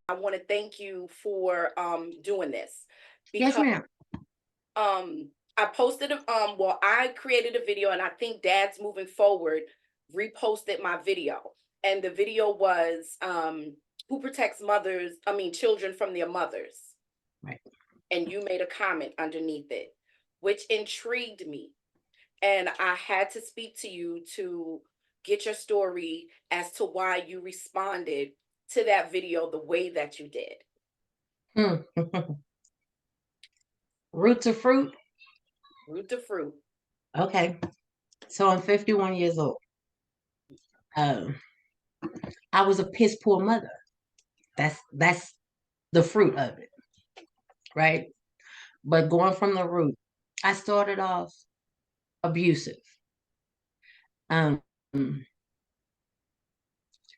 I want to thank you for doing this Yes, because ma'am. I posted a well, I created a video, and I think Dad's moving forward reposted my video. And the video was who protects children from their mothers. Right. And you made a comment underneath it, which intrigued me. And I had to speak to you to get your story as to why you responded to that video the way that you did. Hmm. Root to fruit. Root to fruit. Okay. So I'm 51 years old. Um, I was a piss poor mother. That's the fruit of it, right? But going from the root, I started off abusive. Um,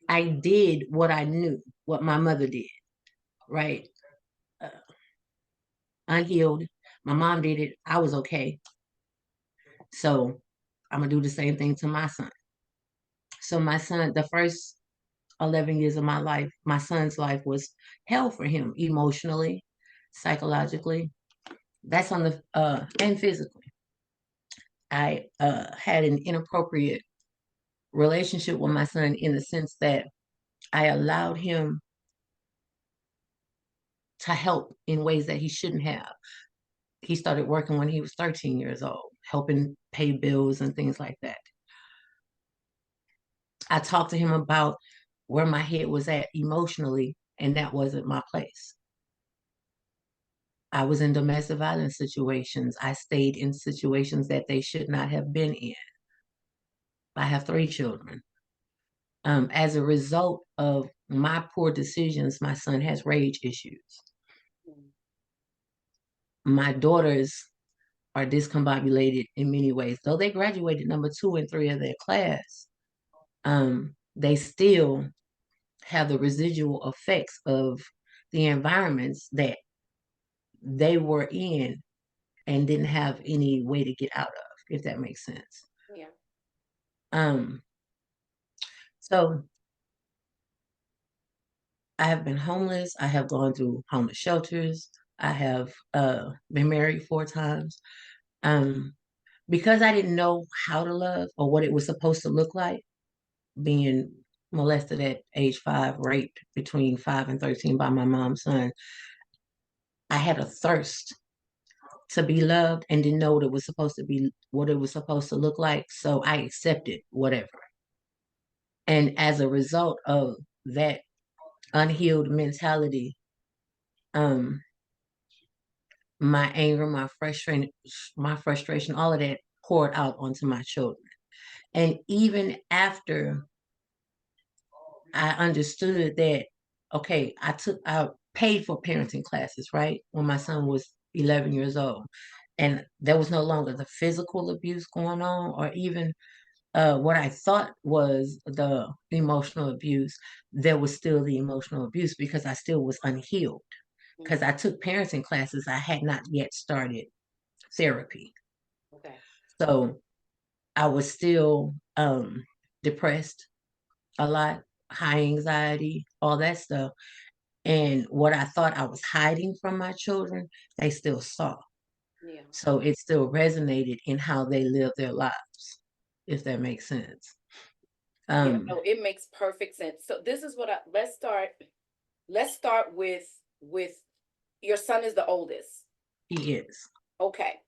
I did what I knew, what my mother did, right? Uh, Unhealed. My mom did it. I was okay. So I'm gonna do the same thing to my son. So my son, the first 11 years of my life, my son's life was hell for him emotionally, psychologically. That's on the and physically. I had an inappropriate relationship with my son in the sense that I allowed him to help in ways that he shouldn't have. He started working when he was 13 years old, helping pay bills and things like that. I talked to him about where my head was at emotionally, and that wasn't my place. I was in domestic violence situations. I stayed in situations that they should not have been in. I have 3 children. As a result of my poor decisions, my son has rage issues. Mm. My daughters are discombobulated in many ways. Though they graduated number 2 and 3 of their class, they still have the residual effects of the environments that they were in and didn't have any way to get out of, if that makes sense. Yeah. Um, so I have been homeless. I have gone through homeless shelters. I have been married 4 times. Um, because I didn't know how to love or what it was supposed to look like, being molested at age 5, raped between 5 and 13 by my mom's son, I had a thirst to be loved and didn't know what it was supposed to be, what it was supposed to look like. So I accepted whatever. And as a result of that unhealed mentality, um, my anger, my frustration, all of that poured out onto my children. And even after I understood that, okay, I paid for parenting classes, right? When my son was 11 years old. And there was no longer the physical abuse going on or even what I thought was the emotional abuse. There was still the emotional abuse because I still was unhealed. Because Mm. I took parenting classes, I had not yet started therapy. Okay. So I was still depressed a lot, high anxiety, all that stuff. And what I thought I was hiding from my children, they still saw. Yeah. So it still resonated in how they live their lives, if that makes sense. Yeah. Um, No, it makes perfect sense. So this is what I let's start with your son is the oldest. he is Okay.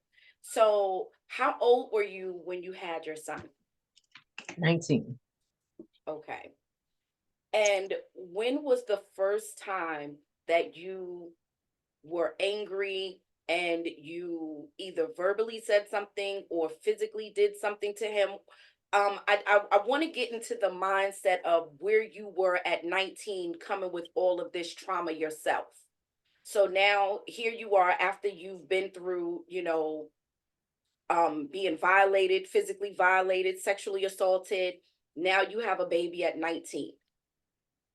So how old were you when you had your son? 19. Okay. And when was the first time that you were angry and you either verbally said something or physically did something to him? I want to get into the mindset of where you were at 19 coming with all of this trauma yourself. So now here you are after you've been through, being violated, physically violated, sexually assaulted. Now you have a baby at 19.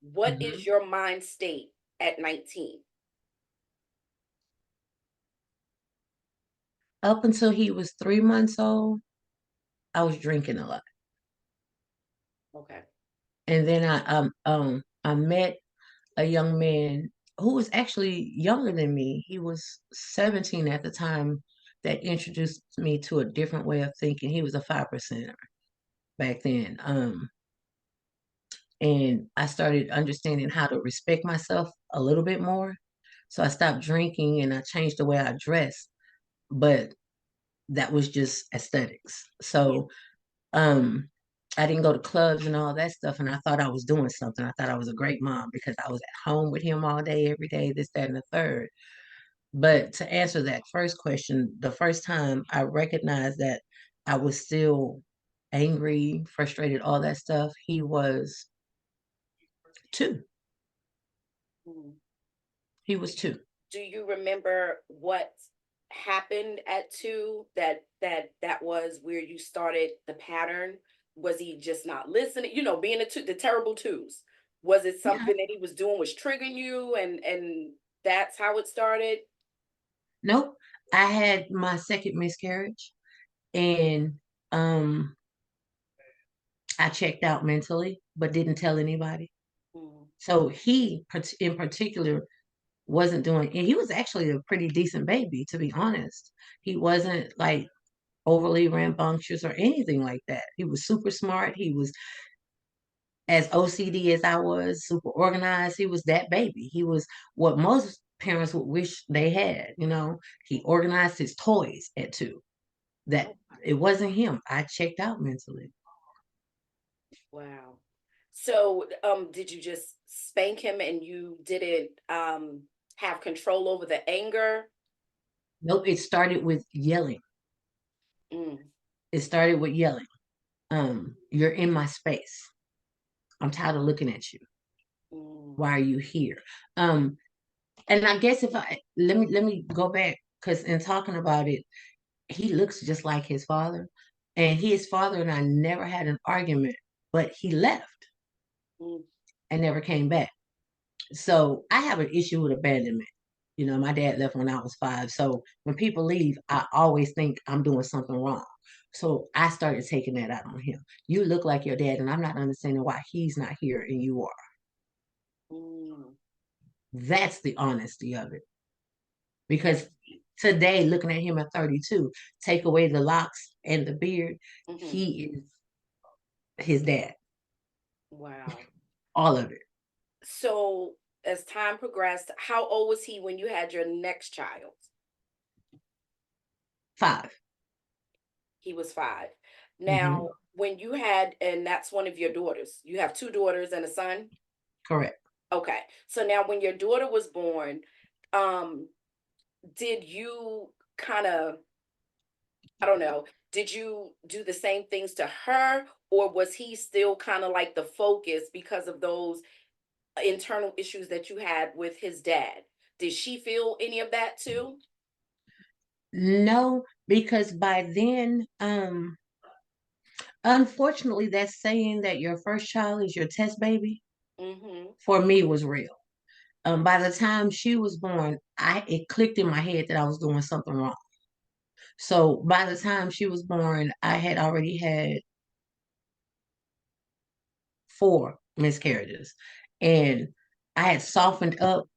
What is Mhm. your mind state at 19? Up until he was 3 months old, I was drinking a lot. Okay. And then I met a young man who was actually younger than me. He was 17 at the time that introduced me to a different way of thinking. He was a 5%er back then. And I started understanding how to respect myself a little bit more. So I stopped drinking and I changed the way I dress, but that was just aesthetics. Yeah. So um I didn't go to clubs and all that stuff, and I thought I was doing something. I thought I was a great mom because I was at home with him all day, every day, this, that, and the third. But to answer that first question, the first time I recognized that I was still angry, frustrated, all that stuff, he was 2. Mm. He was 2. Do you remember what happened at 2 that was where you started the pattern? Was he just not listening? You know, being the terrible twos. Was it Yeah. something that he was doing was triggering you and that's how it started? Nope. I had my second miscarriage, and um I checked out mentally, but didn't tell anybody. Mm. So he, in particular, wasn't doing, and he was actually a pretty decent baby, to be honest. He wasn't like overly rambunctious or anything like that. He was super smart. He was as OCD as I was, super organized. He was that baby. He was what most parents would wish they had. He organized his toys at 2. That Oh, it wasn't him. I checked out mentally. wow. So, did you just spank him and you didn't have control over the anger? Nope, it started with yelling. Mm. It started with yelling. You're in my space. I'm tired of looking at you. Mm. Why are you here? Um, and I guess if I let me go back, because in talking about it, he looks just like his father, and his father and I never had an argument, but he left Mm. and never came back. So I have an issue with abandonment. My dad left when I was 5. So when people leave, I always think I'm doing something wrong. So I started taking that out on him. You look like your dad, and I'm not understanding why he's not here and you are. Mm. That's the honesty of it. And Because today, looking at him at 32, take away the locks and the beard, mhm. he is his dad. Wow. All of it. So, as time progressed, how old was he when you had your next child? 5. He was 5. Hmm. Now, when you had, and that's one of your daughters, you have 2 daughters and a son? Correct. Okay. So now when your daughter was born, um, did you kind of, I don't know, did you do the same things to her, or was he still kind of like the focus because of those internal issues that you had with his dad? Did she feel any of that too? No, because by then, unfortunately, that saying that your first child is your test baby Mhm. for me was real. By the time she was born, it clicked in my head that I was doing something wrong. So by the time she was born, I had already had 4 miscarriages, and I had softened up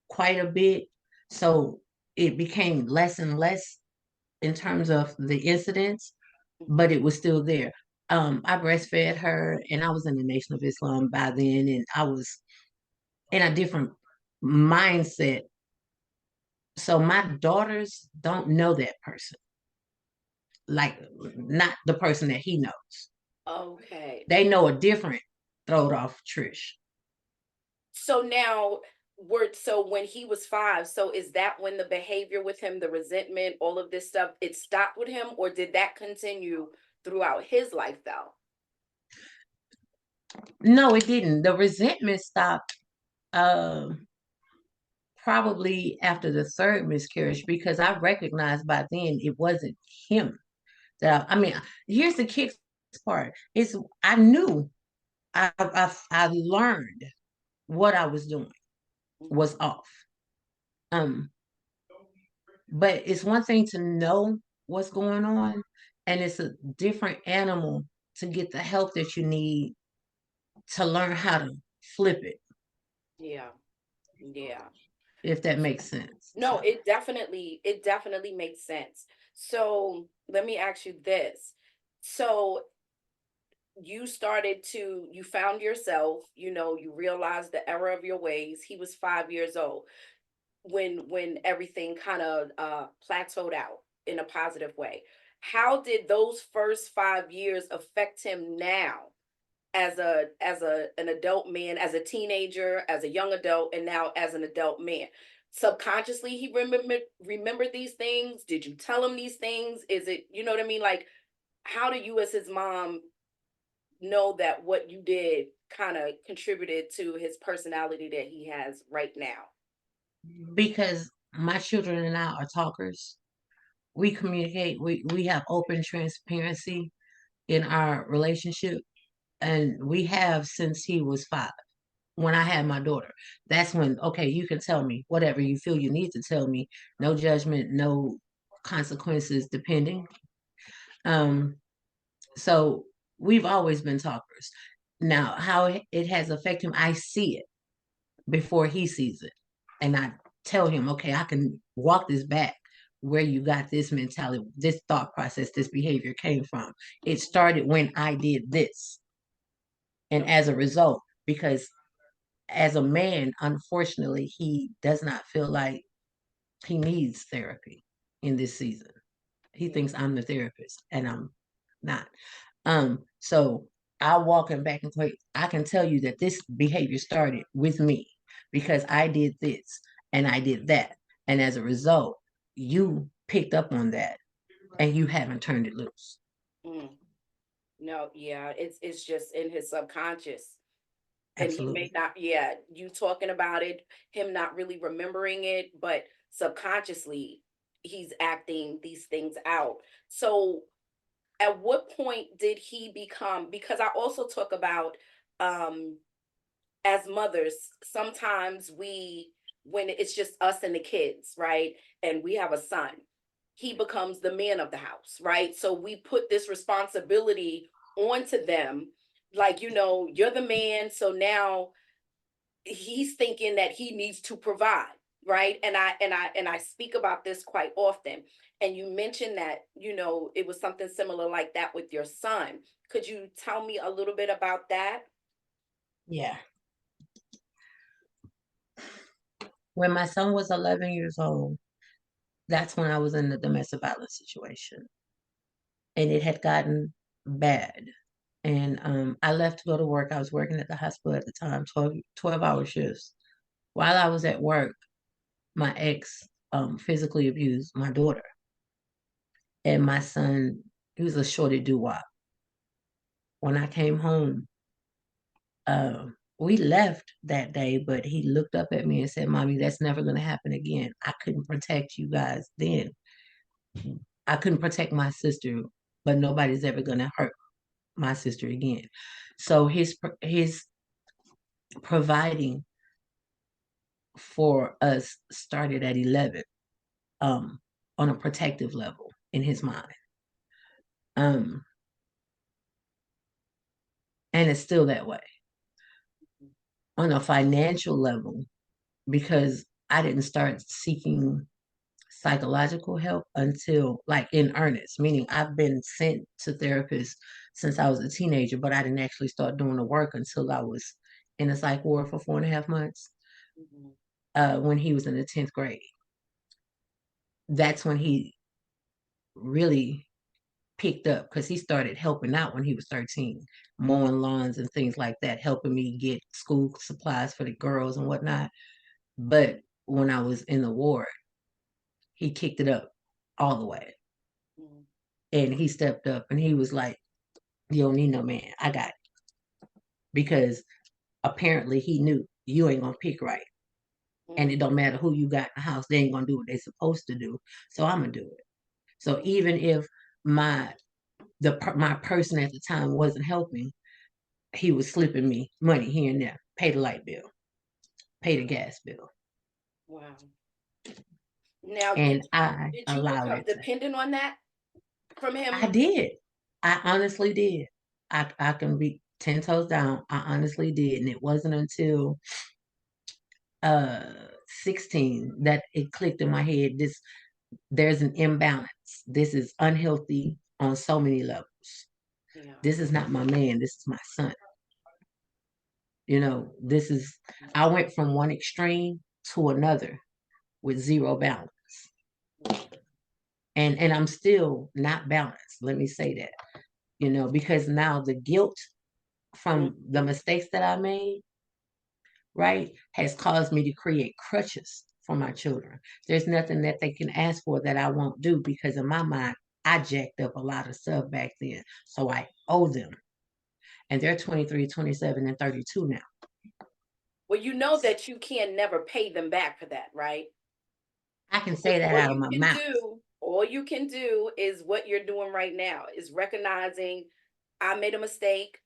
quite a bit. So it became less and less in terms of the incidents, but Mhm. it was still there. I breastfed her, and I was in the Nation of Islam by then, and I was in a different mindset. So my daughters don't know that person, like not the person that he knows. Okay. They know a different throwed off Trish. So now so when he was 5, so is that when the behavior with him, the resentment, all of this stuff, it stopped with him, or did that continue throughout his life though? No, it didn't. The resentment stopped probably after the third miscarriage because I recognized by then it wasn't him I mean, here's the kick part. I knew I learned what I was doing Mhm. was off. Um, but it's one thing to know what's going on, and it's a different animal to get the help that you need to learn how to flip it. Yeah. Yeah. if that makes sense. No, So it definitely makes sense. So let me ask you this. So you found yourself, you realized the error of your ways. He was 5 years old when everything kind of plateaued out in a positive way. How did those first 5 years affect him now as an adult man, as a teenager, as a young adult, and now as an adult man? Subconsciously, he remembered these things. Did you tell him these things? Is it, you know what I mean? Like, how do you, as his mom, know that what you did kind of contributed to his personality that he has right now? because my children and I are talkers, we communicate, we have open transparency in our relationship, and we have since he was 5. When I had my daughter, that's when, okay, you can tell me whatever you feel you need to tell me. No judgment, no consequences, depending. Um, so we've always been talkers. Now, how it has affected him, I see it before he sees it. And I tell him, okay, I can walk this back where you got this mentality, this thought process, this behavior came from. It started when I did this. And as a Okay. result, because as a man, unfortunately, he does not feel like he needs therapy in this season. He Yeah. thinks I'm the therapist and I'm not. So I walk him back and say, I can tell you that this behavior started with me because I did this and I did that. And as a result, you picked up on that and you haven't turned it loose. Mm. No, yeah, it's just in his subconscious. And he may Absolutely. not, yeah, you talking about it, him not really remembering it, but subconsciously he's acting these things out. So at what point did he become, because I also talk about um as mothers, sometimes when it's just us and the kids, right? And we have a son, he becomes the man of the house, right? So we put this responsibility onto them, like, you're the man, so now he's thinking that he needs to provide, right? And I speak about this quite often. And you mentioned that, it was something similar like that with your son. Could you tell me a little bit about that? Yeah. When my son was 11 years old, that's when I was in the domestic violence situation. And it had gotten bad. And I left to go to work. I was working at the hospital at the time, 12-hour shifts. While I was at work, my ex physically abused my daughter. And my son, he was a shorty doo-wop. When I came home, we left that day, but he looked up at me and said, Mommy, that's never going to happen again. I couldn't protect you guys then. I couldn't protect my sister, but nobody's ever going to hurt my sister again. So his providing for us started at 11, um, on a protective level in his mind. Um, and it's still that way. On a financial level, because I didn't start seeking psychological help until like in earnest, meaning I've been sent to therapists since I was a teenager, but I didn't actually start doing the work until I was in a psych ward for 4.5 months, Mhm. when he was in the 10th grade. That's when he really picked up because he started helping out when he was 13, mowing lawns and things like that, helping me get school supplies for the girls and whatnot. But when I was in the ward, he kicked it up all the way. Mhm. And he stepped up and he was like, You don't need no man. I got it. Because apparently he knew you ain't gonna pick right. And it Mhm. don't matter who you got in the house, they ain't gonna do what they supposed to do. So I'm gonna do it. So even if my my person at the time wasn't helping, he was slipping me money here and there, pay the light bill, pay the gas bill. Wow. Now, And did you I did you allowed become it to. dependent on that from I him? did. I honestly did. I can be 10 toes down. I honestly did. And it wasn't until uh 16 that it clicked in my head. There's an imbalance. This is unhealthy on so many levels. Yeah. This is not my man, this is my son. This is I went from one extreme to another with zero balance. And I'm still not balanced. Let me say that. Because now the guilt from the Mhm. mistakes that I made, right, has caused me to create crutches for my children. There's nothing that they can ask for that I won't do because in my mind, I jacked up a lot of stuff back then. So I owe them. And they're 23, 27, and 32 now. Well, you know that you can never pay them back for that, right? I can But say that out of my mouth. all you can do is what you're doing right now is recognizing I made a mistake,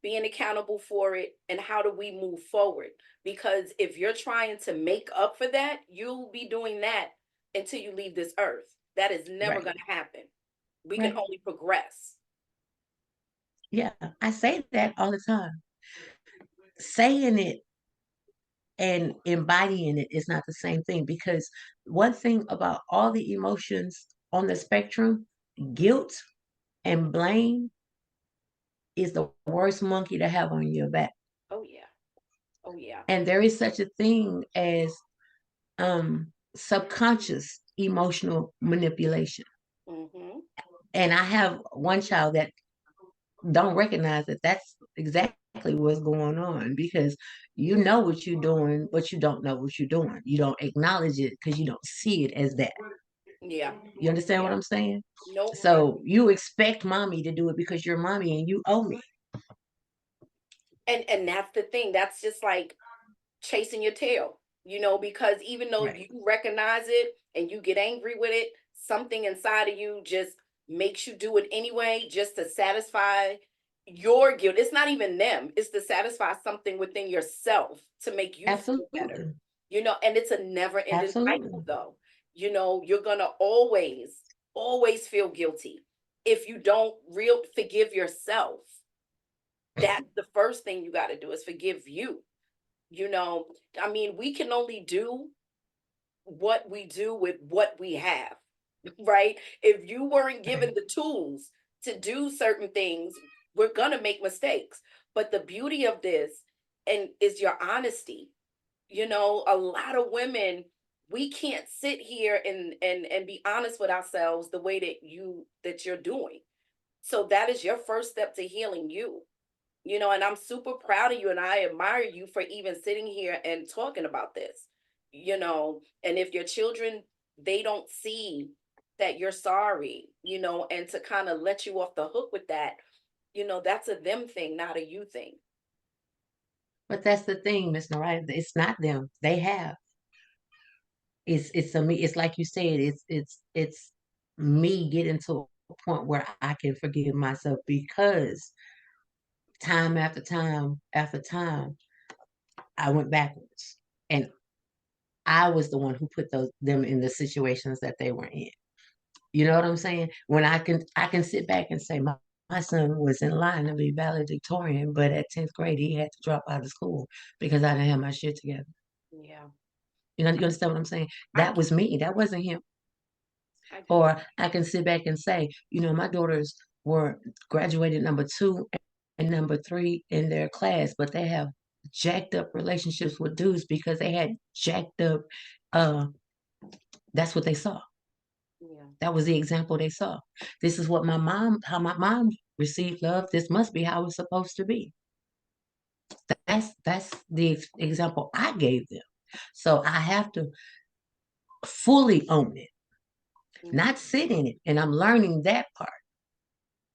being accountable for it, and how do we move forward? Because if you're trying to make up for that, you'll be doing that until you leave this earth. That is never Right. going to happen. We can Right. only progress. Yeah. I say that all the time. Saying it and embodying it is not the same thing because one thing about all the emotions on the spectrum, guilt and blame is the worst monkey to have on your back. Oh, yeah. Oh, yeah. And there is such a thing as subconscious emotional manipulation. Hmm. And I have one child that don't recognize that that's exactly what's going on because you know what you're doing, but you don't know what you're doing. You don't acknowledge it because you don't see it as that. Yeah. You understand what Yeah. I'm saying? Nope. So you expect mommy to do it because you're mommy and you owe me. And that's the thing. That's just like chasing your tail, because even though Right. you recognize it and you get angry with it, something inside of you just makes you do it anyway, just to satisfy your guilt. It's not even them, it's to satisfy something within yourself to make you feel better, Absolutely. and it's a never ending cycle, Absolutely. though. You're gonna always feel guilty if you don't real forgive yourself. That's the first thing you got to do is forgive you. you know I mean, we can only do what we do with what we have. Right? If you weren't given Right. the tools to do certain things, we're going to make mistakes. But the beauty of this and is your honesty. A lot of women, we can't sit here and be honest with ourselves the way that you're doing. So that is your first step to healing you. And I'm super proud of you and I admire you for even sitting here and talking about this. And if your children, they don't see that you're sorry, and to kind of let you off the hook with that, that's a them thing, not a you thing. But that's the thing, Miss Neriah. It's not them. They have. It's a me. It's like you said. It's me getting to a point where I can forgive myself because time after time after time I went backwards, and I was the one who put them in the situations that they were in. You know what I'm saying? When I can sit back and say my son was in line to be valedictorian, but at 10th grade he had to drop out of school because I didn't have my shit together. Yeah, You understand what I'm saying? I That do. was me. That wasn't him. I do. Or I can sit back and say, my daughters were graduated number two and number three in their class, but they have jacked up relationships with dudes because they had jacked up. Uh, that's what they saw. Yeah. That was the example they saw. This is how my mom received love. This must be how it's supposed to be. That's the example I gave them. So I have to fully own it, Hmm. not sit in it. And I'm learning that part,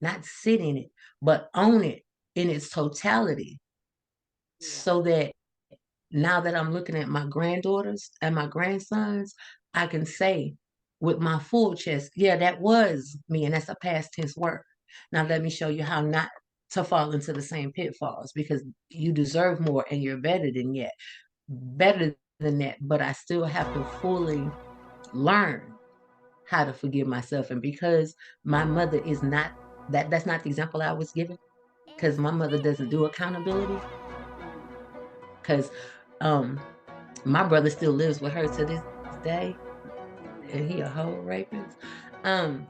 not sit in it, but own it in its totality Yeah. so that now that I'm looking at my granddaughters and my grandsons, I can say with my full chest, yeah, that was me, and that's a past tense word. Now Yeah. let me show you how not to fall into the same pitfalls because you deserve more and you're better than that. But I still have to fully learn how to forgive myself, and because my mother is not that's not the example I was given. Because my mother doesn't do accountability. Mhm. Because um My brother still lives with her to this day, and he a whole rapist. Um,